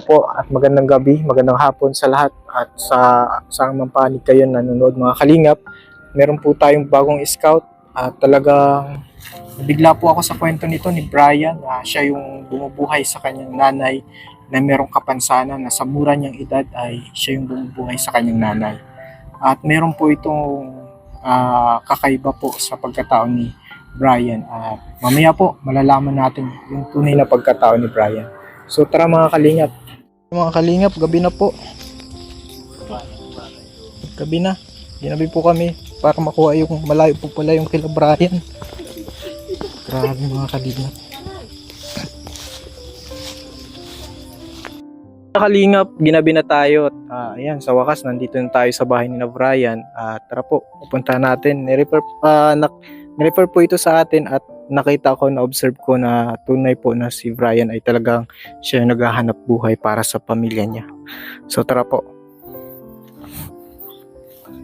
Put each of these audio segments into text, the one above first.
po at magandang gabi, magandang hapon sa lahat at sa mampanig kayo nanonood mga kalingap. Meron po tayong bagong scout at talagang bigla po ako sa kwento nito ni Brian. Siya yung bumubuhay sa kanyang nanay na merong kapansanan na sa mura niyang edad ay siya yung bumubuhay sa kanyang nanay. At meron po itong kakaiba po sa pagkatao ni Brian. At mamaya po malalaman natin yung tunay na pagkatao ni Brian. So tara mga kalingap. Mga kalingap, gabi na po. Gabi na. Ginabi po kami para makuha yung malayo po pala yung kila Brian. Grabe mga kalingap. Mga kalingap, ginabi na tayo. Ayan, sa wakas nandito na tayo sa bahay ni na Brian. Tara po, pupunta natin. Nirefer po ito sa atin at nakita ko, na-observe ko na tunay po na si Brian ay talagang siya yung naghahanap buhay para sa pamilya niya. So tara po.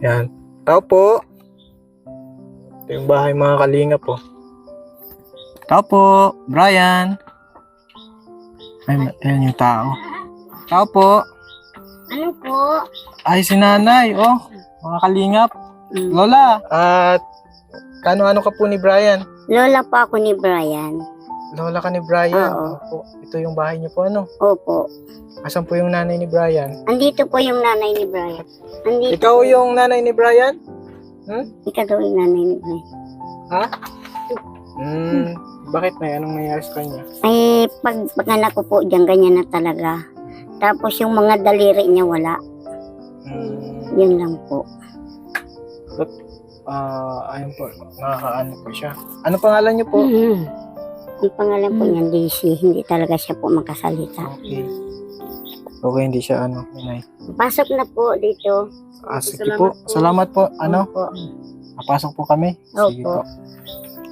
Yan. Tao po. Ito yung bahay mga kalingap po. Tao po. Brian. Ayan yung tao. Tao po. Ano po? Ay si nanay. Oh, mga kalingap. Lola. At kano-ano ka po ni Brian? Lola po ako ni Brian. Lola ka ni Brian? Oo. Opo. Ito yung bahay niyo po, ano? Opo. Asan po yung nanay ni Brian? Andito po yung nanay ni Brian. Andito Ikaw po. yung nanay ni Brian? Ikaw daw yung nanay ni Brian. Ha? Bakit na? Anong nangyari sa kanya? Ay, pag anak ko po dyan, ganyan na talaga. Tapos yung mga daliri niya wala. Yun lang po. Ayun po. Nakakaano po siya. Ano pangalan niyo po? Ang pangalan po niyan, Daisy. Hindi talaga siya po makasalita. Okay. Okay, hindi siya inay. Pasok na po dito. Sige po. Salamat po. Opo. Napasok po kami. Sige Opo. po.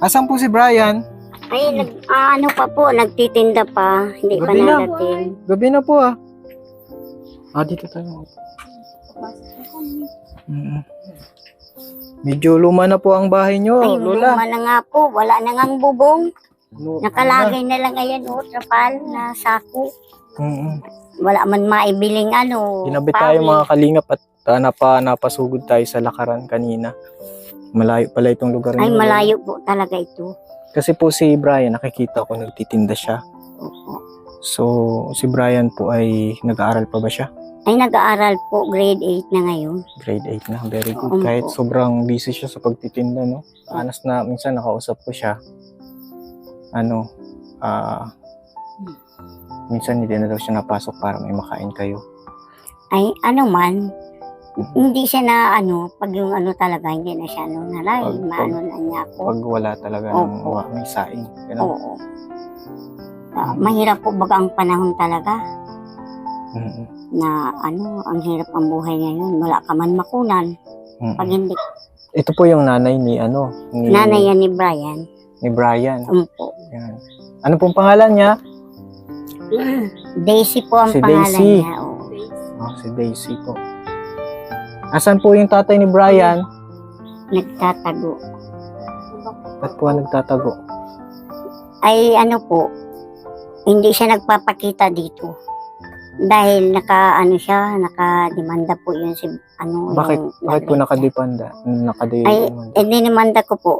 Asan po si Brian? Ay, ano pa po, nagtitinda pa. Hindi pa Gabi na. nadating. Gabi na po dito tayo. Medyo luma na po ang bahay nyo, Ay, Lola. luma na nga po. Wala na ngang bubong. Luma Nakalagay na lang ayan, trapal na sako. na. Wala man maibiling Ginabi tayo mga kalingap at napasugod tayo sa lakaran kanina. Malayo pala itong lugar Ay, niyo, Lola. malayo po talaga ito. Kasi po si Brian, nakikita ko nagtitinda siya. Opo. So, si Brian po ay nag-aaral pa ba siya? Ay, nag-aaral po, grade 8 na ngayon. Grade 8 na, very good. Oo Kahit po. sobrang busy siya sa pagtitinda, no? Anas na, minsan nakausap ko siya. Minsan hindi na daw siya napasok para may makain kayo. Ay, hindi siya na pag yung talaga, hindi na siya maano na niya ako. Pag wala talaga Opo. may saing. Ganun. Oo. Mahirap po baga ang panahon talaga na ang hirap ang buhay ngayon. Wala ka man makunan. Pag hindi, Ito po yung nanay ni nanay yan ni Brian. ni Brian. Opo. Yan. Ano pong pangalan niya? Daisy po ang Si pangalan Daisy. niya. Oo. Si Daisy po. Asan po yung tatay ni Brian? Nagtatago. Ba't po nagtatago? Ay hindi siya nagpapakita dito. Dahil nakademanda po yun si Bakit? yung Bakit po nagreklamo. nakadepanda? Dinimanda ko po,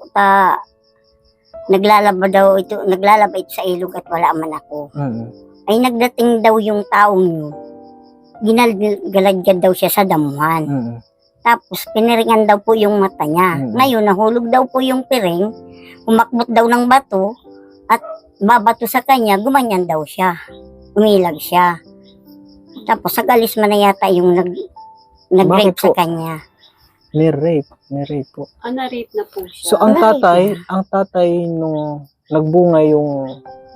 naglalaba ito sa ilog at wala man ako. Ay nagdating daw yung taong yun. Ginalagyan daw siya sa damuhan. Tapos piniringan daw po yung mata niya. Ngayon nahulog daw po yung piring, umakbot daw ng bato at babato sa kanya, gumanyan daw siya. Umilag siya. Tapos sagalis man na yata yung nag-rape Bakit po? sa kanya. Ni-rape po. Na-rape na po siya. So ang tatay nung nagbunga yung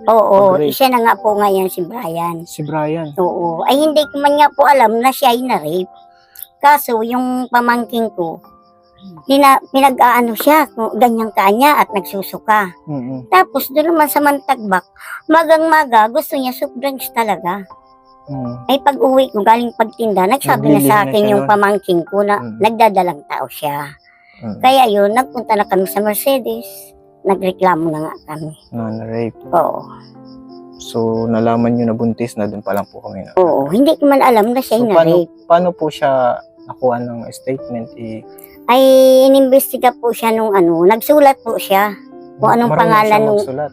Oo, Pag-rape. siya na nga po ngayon si Brian. si Brian. Oo. Ay hindi ko man nga po alam na siya ay na-rape. Kaso yung pamangking ko, pinag-aano siya, ganyang kanya at nagsusuka. Tapos doon naman sa Mantagbak, magang-maga, gusto niya soft drinks talaga. Ay pag uwi ko, galing pagtinda, nagsabi na Nagbili sa na akin siya yung nun. pamangking ko na nagdadalang tao siya. Kaya yun, nagpunta na kami sa Mercedes. Nagreklamo na nga kami. Na-rape. Oo. So, nalaman nyo na buntis na doon pa lang po kami na. Oo, hindi ko man alam na siya So, na-rape. paano po siya nakuha ng statement? Ay, inimbestiga po siya nung nagsulat po siya. Kung anong Marunong pangalan siya nung... magsulat.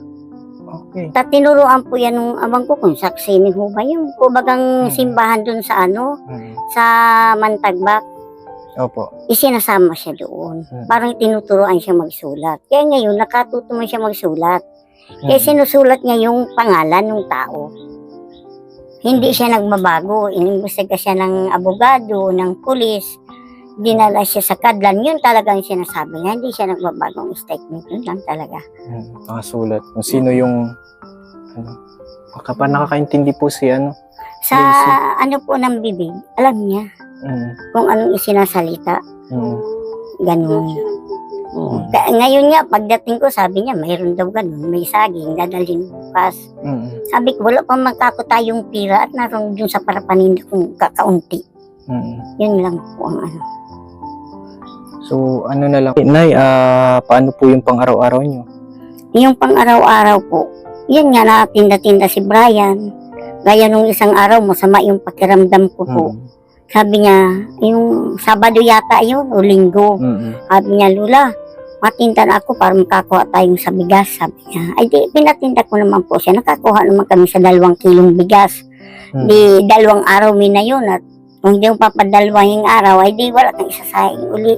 Okay. Tinuruan po yan nung amang ko kung saksi ni ho ba yung po bagang simbahan dun sa sa Mantagbak. Opo. Isinasama siya doon. Parang tinuturuan siya magsulat. Kaya ngayon, nakatuto man siya magsulat. Kaya sinusulat niya yung pangalan ng tao. Hindi siya nagbabago. Inimbestiga siya ng abogado, ng pulis. Dinala siya sa kadlan. Yun talagang sinasabi niya. Hindi siya nagbabagong statement. Yun lang talaga. Sulat. Kung sino yung baka pa nakakaintindi po si Sa po ng bibig, alam niya kung anong isinasalita. Ganun. Ngayon nga, pagdating ko, sabi niya, mayroon daw ganun, may saging, dadalhin bukas. Sabi ko, wala pang magkako tayong pira at naroon dun sa parapanin kong kakaunti. Yun lang po ang So, na lang. Nay, paano po yung pang-araw-araw nyo? Yung pang-araw-araw po, yun nga, natinda-tinda si Brian. Gaya nung isang araw, masama yung pakiramdam ko po. Sabi niya, yung Sabado yata yun, o Linggo. Sabi niya, Lula, matinda na ako para makakuha tayong sa bigas. Sabi niya, ay di, pinatinda ko naman po siya. Nakakuha naman kami sa 2 kilong bigas. Di, 2 araw na yun. At kung hindi yung papadalawang araw, ay di, wala kang isasaing uli.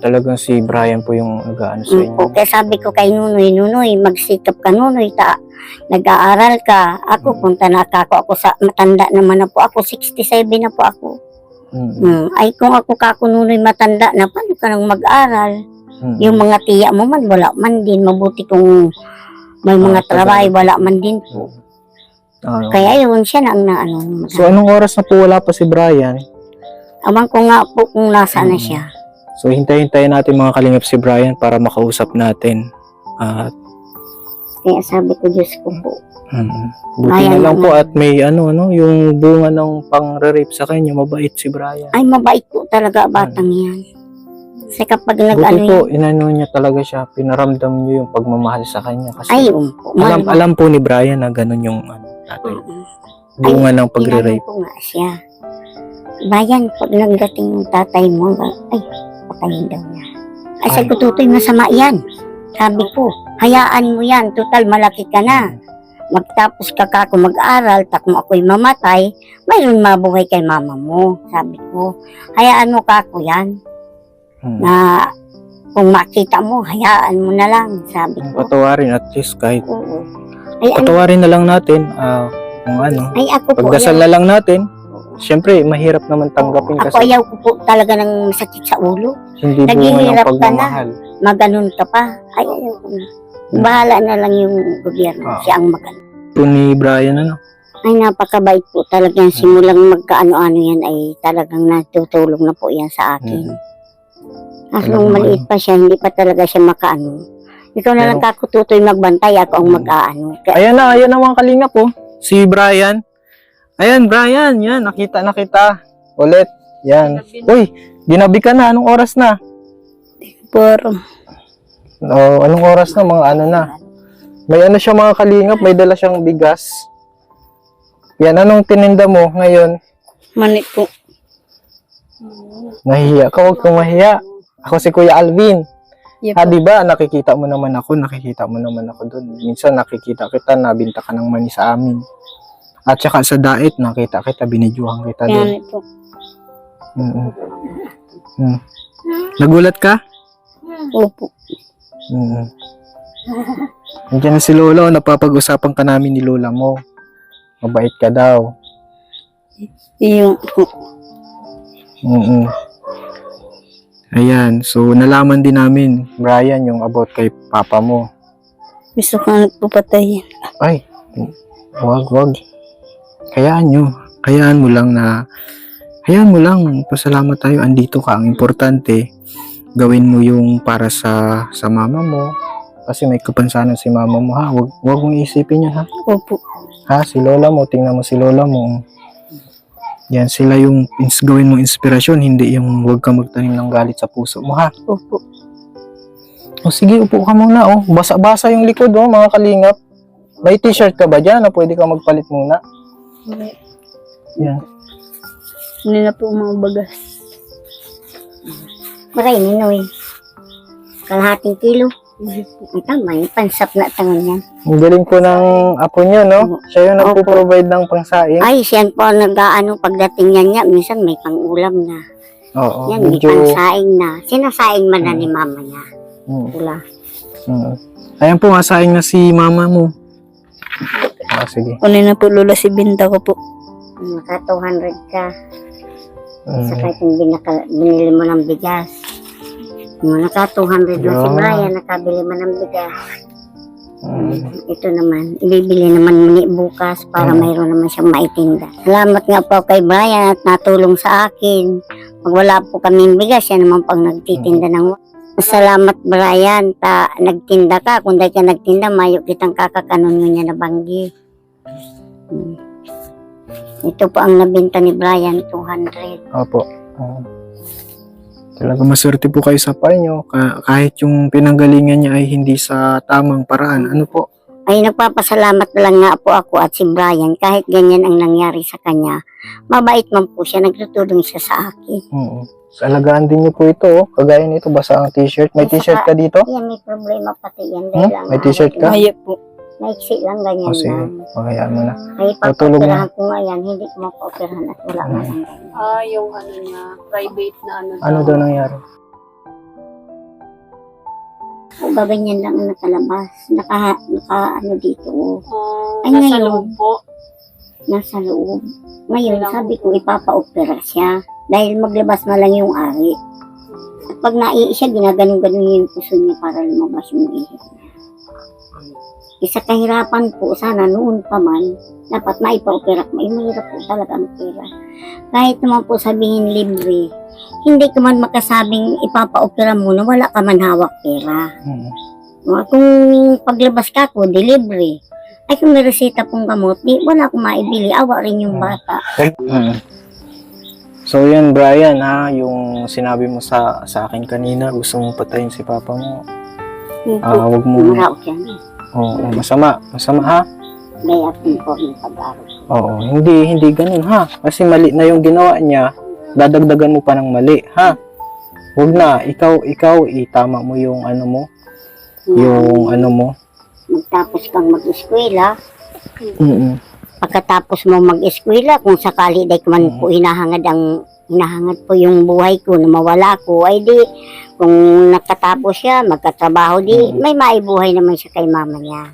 Talagang si Brian po yung nag-aano sa inyo. Kaya sabi ko kay Nunoy, magsikap ka Nunoy, nag-aaral ka. Ako, punta na ako sa, matanda naman na po ako, 67 na po ako. Ay kung ako Nunoy matanda na, paano ka nang mag-aral? Yung mga tiya mo man, wala man din. Mabuti kung may mga trabaho, wala man din po. Kaya yun siya na ang So anong oras na po wala pa si Brian? Amang ko nga po kung nasaan na siya. So hintayin natin mga kalingap si Brian para makausap natin. Kaya sabi ko, Diyos ko po. Buti na lang po at may yung bunga ng pang-rape sa kanya, mabait si Brian. Ay, mabait po talaga batang yan. Kasi kapag Buti po, inano niya talaga siya, pinaramdam niyo yung pagmamahal sa kanya. Kasi ay, po. alam po ni Brian na ganun yung tatay. Bunga ng pagre-rape. Ko nga siya. Bayan, pag nagdating yung tatay mo, ay, patayin daw niya. Ay, sabi ko, Tutoy, masama yan. Sabi ko, hayaan mo yan, total malaki ka na. Magtapos ka kung mag-aral, kung ako'y mamatay, mayroon mabuhay kay mama mo. Sabi ko, hayaan mo yan. Na kung makita mo, hayaan mo na lang. Sabi ko. Patawarin at least kahit. Ay, patawarin na lang natin kung Ay, ako pagdasal na lang natin. Siyempre, mahirap naman tanggapin kasi. Ako ayaw ko po talaga ng sakit sa ulo. Hindi bunga ng pagmamahal. Maganon ka pa. Ay, ayaw ko na. Bahala na lang yung gobyerno. Siya ang maganon. Po ni Brian, Ay, napakabait po talaga. Simulang magkaano-ano yan ay talagang natutulong na po yan sa akin. Nung maliit pa siya, hindi pa talaga siya makaano. Ikaw na lang Tutoy magbantay, ako ang mag-aano. Ayan na mga kalingap po. Si Brian. Ayan, Brian, yan, nakita. Ulit, yan. Uy, ginabi ka na, anong oras na? Anong oras na, mga na. May siya mga kalingap, may dala siyang bigas. Yan, anong tininda mo ngayon? Mani po. Nahihiya ka, huwag kang mahiya. Ako si Kuya Alvin. Yep. Diba, nakikita mo naman ako doon. Minsan nakikita kita, nabinta ka ng mani sa amin. At saka sa diet, nakita kita, binidyohan kita doon. Yan po. Nagulat ka? Opo. Nandiyan na si Lola, napapag-usapan ka namin ni Lola mo. Mabait ka daw. Yung Ayan, so nalaman din namin, Brian, yung about kay papa mo. gusto ko nagpapatayin. Ay, wag. Hayaan mo lang, pasalamat tayo, andito ka. Ang importante, gawin mo yung para sa mama mo. Kasi may kapansanan si mama mo, ha? Wag mong isipin yun, ha? Opo. Ha, si Lola mo, tingnan mo si Lola mo. Yan, sila yung gawin mong inspirasyon, hindi yung wag ka magtanim ng galit sa puso mo, ha? Opo. O sige, upo ka muna, Basa-basa yung likod, mga kalingap. May t-shirt ka ba dyan na pwede ka magpalit muna? Hindi. Yan. Hindi na po mga bagas. Maray, Ninoy. Kalahating kilo. Hindi po. Ang tama, yung pansap na tangon yan. Ang galing po ng apo niyo, no? Siya yung nagpo-provide ng pangsaing. Ay, siyan po ang nag-aano pagdating niya niya. Minsan may pang-ulam na. Oo, Yan, may medyo... pangsaing na. Sinasaing man na ni mama niya. Mm, Wala. mm. Ayan po, saing na si mama mo. Ah, sige. Kunin na po lola si binta ko po. Naka 200 ka. Mm. Saka itong binili mo ng bigas. Yung naka 200 na si Yeah. Brian, nakabili mo ng bigas. Mm. Ito naman, ibibili naman muni bukas para mayroon naman siyang maitinda. Salamat nga po kay Brian at natulong sa akin. Pag wala po kaming bigas, yan naman pang nagtitinda ng Salamat Brian, nagtinda ka. Kung dahil ka nagtinda, mayo kitang kakakanon niya na banggi. Ito po ang nabenta ni Brian, 200. Opo. Talaga maswerte po kayo sa panyo. Kahit yung pinanggalingan niya ay hindi sa tamang paraan. Ano po? Ay nagpapasalamat lang nga po ako at si Brian kahit ganyan ang nangyari sa kanya. Mabait man po siya, nagtutulong siya sa akin. Oo. Alagaan din niyo po ito. Oh. Kagaya nito, basa ang t-shirt. May t-shirt ka dito? Yan, may problema pati yan. Dahil lang, May t-shirt ka? Maya po. Maiksi lang, ganyan O sige, lang. pakayaan mo na. Ay, Tutulog na. pagpapirahan ko nga yan, hindi ko mapapirahan at wala nga lang ganyan. Yung ano niya, private na ano. Ano daw nangyari? O ganyan lang ang nakalabas. Naka dito. Ay, nasa ngayon. loob po. Nasa loob. Ngayon, sabi ko ipapa-opera siya. Dahil maglabas na lang yung ari. At pag naihi siya, ginaganon-ganon niya yung puso niya para lumabas yung ihi. Isa kahirapan po, sana noon pa man, dapat maipa-opera. Mahirap po talaga ang pera. Kahit naman po sabihin libre, hindi ka man makasabing ipapa-opera muna, wala ka man hawak pera. Kung paglabas ka ko, di libre. Ay kung may resita pong gamot, di wala akong maibili, awa rin yung bata. So yan Brian ha, yung sinabi mo sa akin kanina, gusto mong patayin si papa mo. Wag mo. Muraot yan. Oo, masama ha. Gaya po yung pag-aaral. Oo, hindi ganun ha. Kasi mali na yung ginawa niya, dadagdagan mo pa ng mali ha. Wag na, ikaw itama mo yung ano mo, yung ano mo. Magtapos kang mag-eskwela, Mm. pagkatapos mo mag-eskwela, kung sakali dahil man po hinahangad po yung buhay ko na mawala ko, ay di, kung nakatapos siya, magkatrabaho, di, may maibuhay naman siya kay mama niya.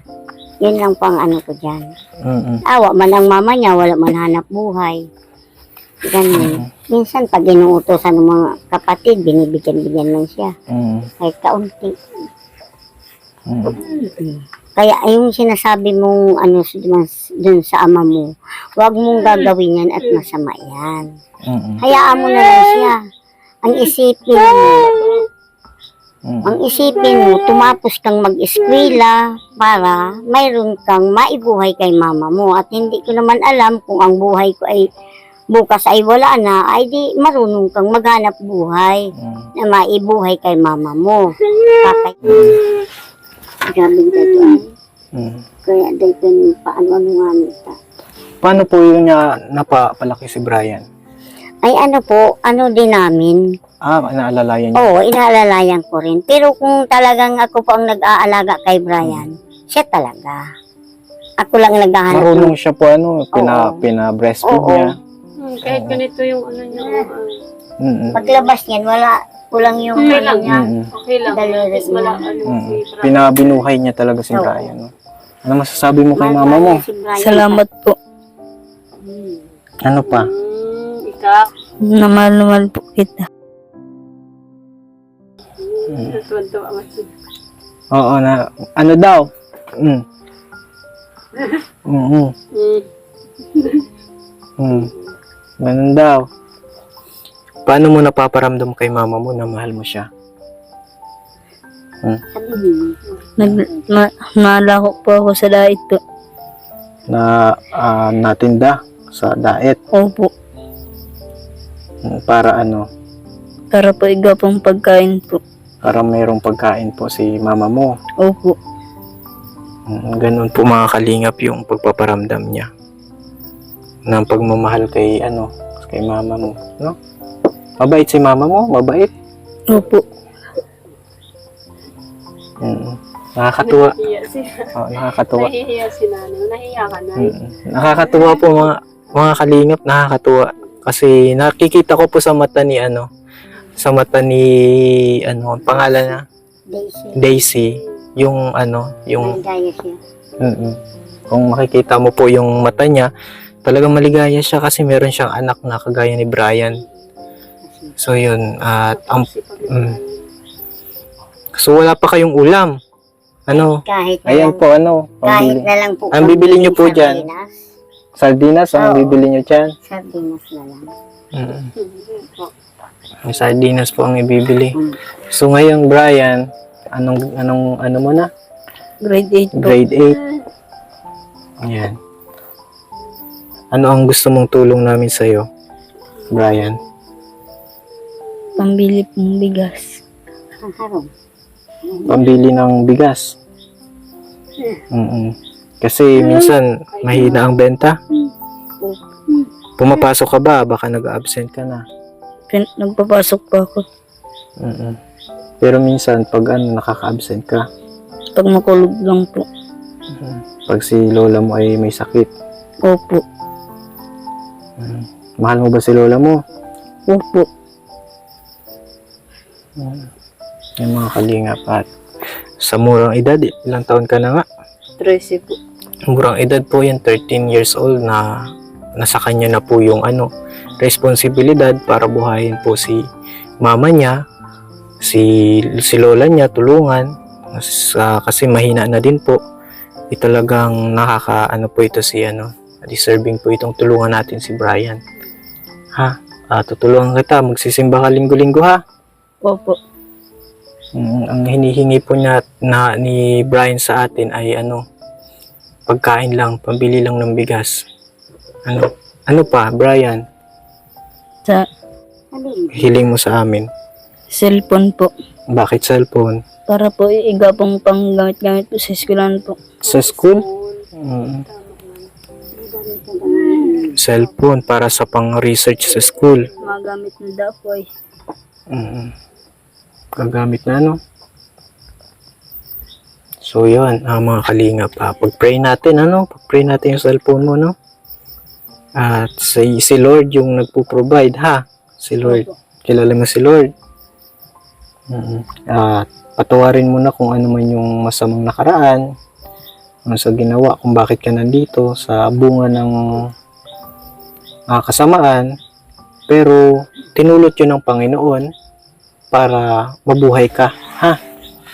Yun lang po ang ano ko dyan. Awa man ang mama niya, wala man hanap buhay. Ganun. Minsan, pag inuutosan ng mga kapatid, binibigyan-bigyan lang siya. Kahit kaunti. Kaya yung sinasabi mong ano dun sa ama mo, huwag mong gagawin yan at masama yan. Hayaan mo na lang siya. Ang isipin mo, tumapos kang mag-eskwela para mayroon kang maibuhay kay mama mo. At hindi ko naman alam kung ang buhay ko ay bukas ay wala na, ay di marunong kang maghanap buhay na maibuhay kay mama mo. Grabe dito ay. Kaya dahil ko yung paano-ano nga nita. Paano po yung napapalaki si Brian? Ay ano po, ano din namin. Naalalayan niya? Oo, inaalalayan ko rin. Pero kung talagang ako po ang nag-aalaga kay Brian, siya talaga. Ako lang naghahanap. Marunong siya po pina-breastfeed Oo. niya. Kahit ganito yung ano niya. Paglabas niyan, wala kulang yung Okay ano lang. niya. Okay lang. Daliri Tapos wala niya. ano si Brian. Pinabinuhay niya talaga si Oo. Brian. No? Ano masasabi mo kay mama mo? Si Brian. Salamat po. Ano pa? Ikaw. Namal po kita. Natuwa nga siya. Oo, ano daw? Ganun daw. Paano mo napaparamdam kay mama mo na mahal mo siya? Nalako po ako sa diet po. Na natinda sa diet Opo. para ano? Para po igapang pagkain po. Para mayroong pagkain po si mama mo. Opo. Ganun po mga kalingap yung pagpaparamdam niya ng pagmamahal kay kay mama mo, no? Mabait si mama mo, mabait. Opo. Nakakatuwa. Nahihiya si, Nakakatuwa. nahihiya si nanay. Nahihiya ka na. Nakakatuwa po mga kalingap, nakakatuwa. Kasi nakikita ko po sa mata ni sa mata ni ang pangalan na Daisy. Daisy, yung yung Maligaya siya. kung makikita mo po yung mata niya, talagang maligaya siya kasi meron siyang anak na kagaya ni Brian. So yun, at so wala pa kayong ulam. Kahit na Ayan lang, po kahit pambili. na lang po. Ang bibili niyo po sardinas, dyan? Sardinas ang Oo. bibili niyo diyan. Sardinas na lang. May sardinas po ang ibibili. Mm. So ngayon Brian, ano mo na? Grade 8 po. Grade 8. Ayan. Ano ang gusto mong tulong namin sa iyo, Brian? Pambili pong bigas. Ang harong. Pambili ng bigas. Kasi minsan mahina ang benta. Pumapasok ka ba? Baka nag-absent ka na. Nagpapasok po ako. Pero minsan pag nakaka-absent ka, Pag makulog lang po. pag si lola mo ay may sakit. Opo. Mahal mo ba si lola mo? Opo. Yung mga kalingap at sa murang edad, ilang taon ka na nga? 13 po. Murang edad po yan, 13 years old na nasa kanya na po yung responsibilidad para buhayin po si mama niya, si lola niya, tulungan. Kasi mahina na din po. Talagang po ito si deserving po itong tulungan natin si Brian. Ha? Tutulungan kita, magsisimba ka linggo-linggo ha? Opo. Ang hinihingi po ni Brian sa atin ay pagkain lang, pambili lang ng bigas. Ano pa, Brian? Sa Hiling mo sa amin. cellphone po. Bakit cellphone? Para po iiga pong panggamit-gamit po sa eskwelahan po. Sa school? Cellphone para sa pang-research sa school. Magamit na daw po ay. Gagamit na So yun, mga kalingap, pag-pray natin, pag-pray natin yung cellphone mo, no? At si Lord yung nagpo-provide, ha? Si Lord. Kilala mo si Lord. At patawarin mo na kung ano man yung masamang nakaraan, sa ginawa, kung bakit ka nandito, sa bunga ng kasamaan, pero tinulot yun ng Panginoon para mabuhay ka, ha?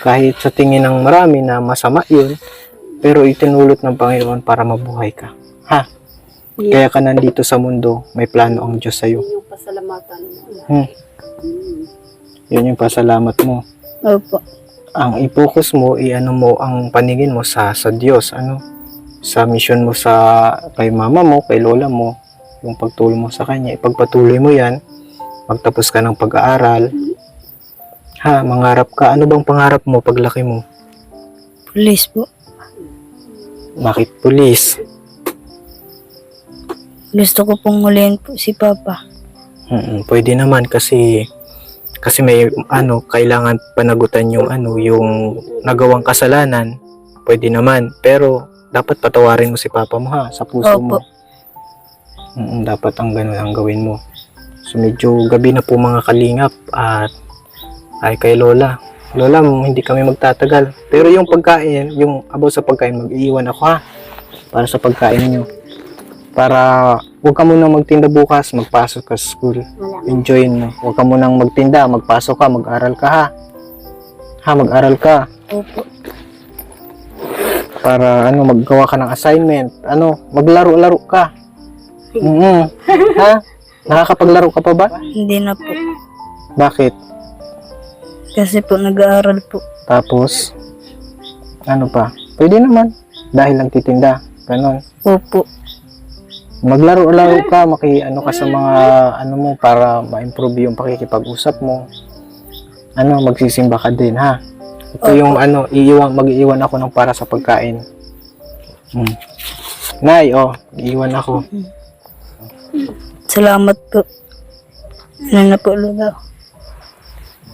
Kahit sa tingin ng marami na masama yun, pero itinulot ng Panginoon para mabuhay ka, ha? Kaya ka nandito sa mundo, may plano ang Diyos sa'yo. Yung pasalamatan mo. Yun yung pasalamat mo. Opo. Ang i-focus mo, mo ang paningin mo sa Diyos, sa mission mo kay mama mo, kay lola mo, yung pagtulong mo sa kanya, ipagpatuloy mo yan, magtapos ka ng pag-aaral, ha, mangarap ka. Ano bang pangarap mo paglaki mo? Police po. Bakit pulis? Gusto ko pong hulihin po si Papa. Pwede naman kasi may kailangan panagutan yung yung nagawang kasalanan. Pwede naman, pero dapat patawarin mo si Papa mo, ha, sa puso mo. Opo. Dapat ang ganun ang gawin mo. So medyo gabi na po mga kalingap at ay kay Lola. Lola, hindi kami magtatagal. Pero yung pagkain, yung about sa pagkain, mag-iiwan ako, ha, para sa pagkain nyo. Para huwag ka munang magtinda bukas, magpasok ka sa school. Enjoy mo. Huwag ka munang magtinda, magpasok ka, mag-aral ka, ha. Ha, mag-aral ka. Opo. Para maggawa ka ng assignment. Maglaro-laro ka. Ha? Nakakapaglaro ka pa ba? Hindi na po. Bakit? Kasi po nag-aaral po. Tapos, ano pa? Pwede naman. Dahil lang titinda. Ganon. Opo. Maglaro-laro ka, ka sa mga mo para ma-improve yung pakikipag-usap mo. Magsisimba ka din, ha? Ito yung mag-iiwan ako ng para sa pagkain. Hmm. Nay, iwan ako. Salamat po. Ano na po, Lula?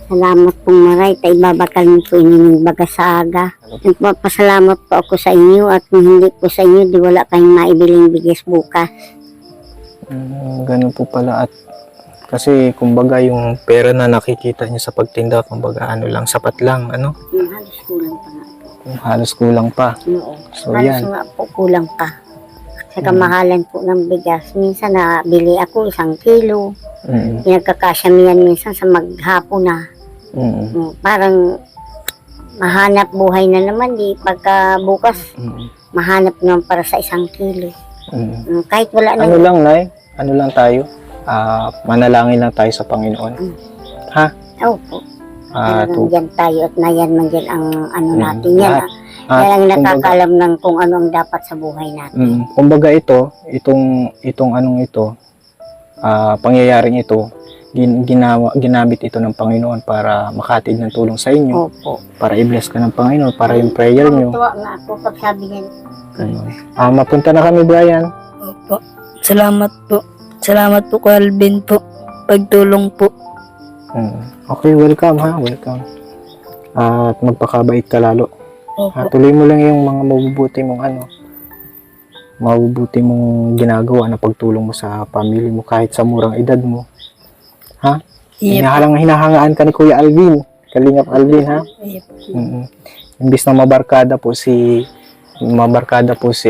Salamat pong maray, tayo babakal mo po inyong baga sa aga. Nagpapasalamat po ako sa inyo at kung hindi po sa inyo, di wala kayong maibiling bigas bukas. Ganun po pala at kasi kumbaga yung pera na nakikita niyo sa pagtinda, kumbaga ano lang, sapat lang, ano? Yung halos kulang pa nga po. Yung halos kulang pa. Oo. So Halos yan. nga po kulang pa. Sa kamahalan po ng bigas, minsan nabili ako 1 kilo. Mm. Pinagkakasya mo yan minsan sa maghapon na. Mm. Parang mahanap buhay na naman, di pagka bukas, Mm. mahanap naman para sa 1 kilo. Mm. Kahit wala na. Ano lang, Nay? Ano lang tayo? Manalangin lang tayo sa Panginoon. Ha? Opo. Ah, Talagang dyan tayo at nayan man dyan ang ano Mm, natin yan. lahat. Yan ang kumbaga, nakakaalam ng kung ano ang dapat sa buhay natin. kumbaga itong anong ito, pangyayaring ito, ginamit ito ng Panginoon para makatid ng tulong sa inyo, Opo. para i-bless ka ng Panginoon, para yung prayer nyo. Tuwa nga ako pag sabi niya, Ganun. Mapunta na kami, Brian. Opo. Salamat po. Salamat po, Kuya Alvin po. Pagtulong po. Okay, welcome ha, welcome. At magpakabait ka lalo. Opo. Tuloy mo lang yung mga mabubuti mong ginagawa na pagtulong mo sa family mo kahit sa murang edad mo. Ha? Yep. Hinahangaan ka ni Kuya Alvin. Kalingap Alvin, ha? Yep. Imbis na mabarkada po si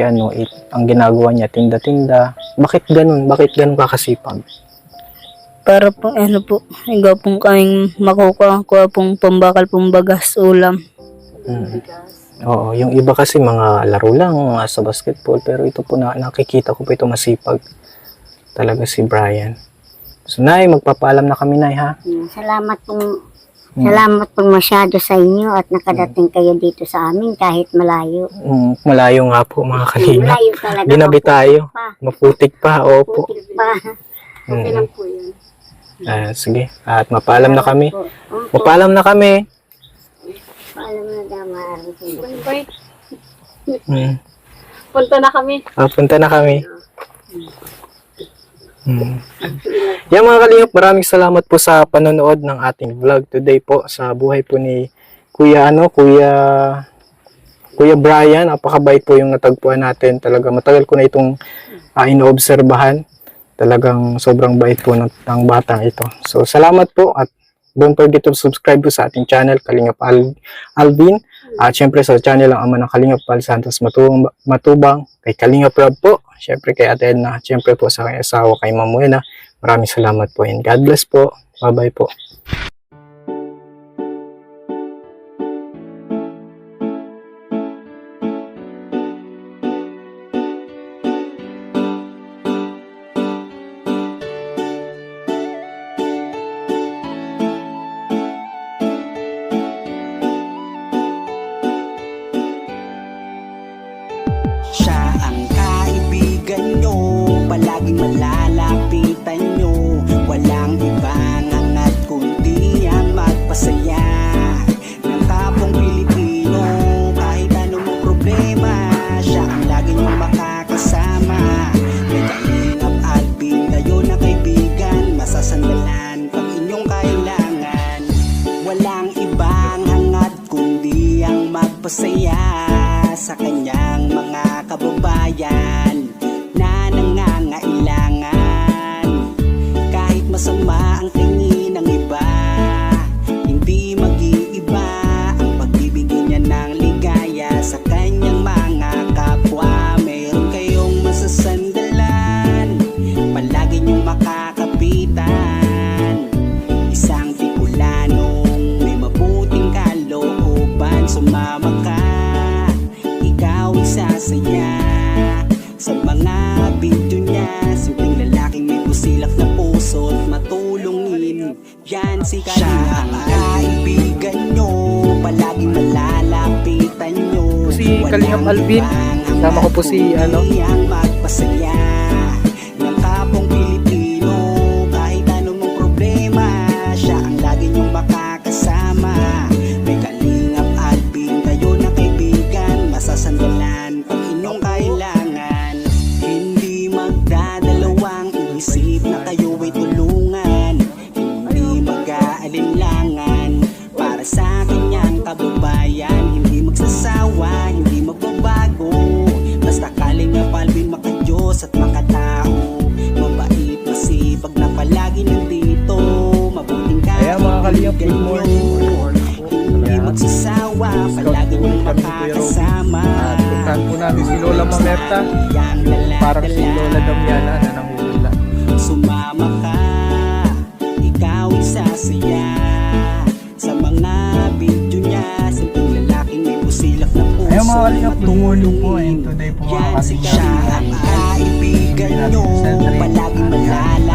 ang ginagawa niya tinda-tinda. Bakit ganun? Bakit ganun kakasipag? Para pong ano po, ikaw pong kaming makukuha pong pambakal pong bagas ulam. Oo, yung iba kasi mga laro lang, mga sa basketball, pero ito po nakikita ko po ito masipag. Talaga si Brian. So, Nay, magpapaalam na kami, Nay, ha? Salamat pong masyado sa inyo at nakadating kayo dito sa amin kahit malayo. Malayo nga po, mga kalina. Malayo talaga. Ginabi tayo. Maputik pa, opo. Putik pa. Okay lang po yun. Sige, at mapaalam na kami. Opo. Mapaalam na kami. Paalam na dama. Punta na kami. Punta na kami. Yan mga kalingap, maraming salamat po sa panonood ng ating vlog today po sa buhay po ni Kuya Brian. Napakabait po yung natagpuan natin. Talaga matagal ko na itong inoobserbahan. Talagang sobrang bait po ng batang ito. So salamat po at don't forget to subscribe po sa ating channel Kalingap Alvin. At syempre sa channel ang ama ng Kalingap Pal Santos Matubang, kay Kalingap Rob po, syempre kay Ate Edna, syempre po sa kanyang asawa kay Ma'am Buena. Maraming salamat po and God bless po. Bye-bye po. Siya ang kaibigan nyo, palaging malalapitan nyo. Walang ibang angat kundi ang magpasaya ng kapong Pilipino. Kahit anong problema, siya ang lagi nyo makakasama. May Kalingap Alvin, kayo na kaibigan, masasandalan pag inyong kailangan. Walang ibang hangat kundi ang magpasaya sa kanyang mga kababayan na nangangailangan. Kahit masama ang tingin ng iba, hindi mag-iiba ang pagbibigay niya ng ligaya sa kanyang mga kapwa. Mayroon kayong masasandalan, palagi niyong makakapitan. Isang Bicolanong may mabuting kalooban, sumama ka, ikaw isasaya sa mga video niya. Simpleng lalaking may busilak na puso at matulungin, yan si Kalingap. Siya ang kaibigan nyo, palaging malalapitan nyo. Si Kalingap Alvin, kasama ko po si ang magpasaya ng kapong Pilipino. Kahit anong problema, siya ang lagi nyong makakasama. May Kalingap Alvin, kayo na kaibigan, masasandalan pag inyong kaya. kayo ay tulungan, hindi mag-aalinlangan. Para sa kanyang kababayan, hindi magsasawa, hindi magbabago. Basta Kalingap Alvin makadiyos at makatao, mabait, masipag na palagi nandito, mabuting Ayan mga Kalingap, good kaibigan morning. nyo. Hindi magsasawa, palagi niyong makakasama. At puntahan po namin si Lola Mamerta. Parang si Lola Damiana na nangungula. Sumama ka, ikaw isasaya sa mga video niya. Simpleng lalaking may busilak na puso. Ayan mga Kalingap, good morning po. And today po mga Yan si Kalingap, siya ang kaibigan nyo, palagi malala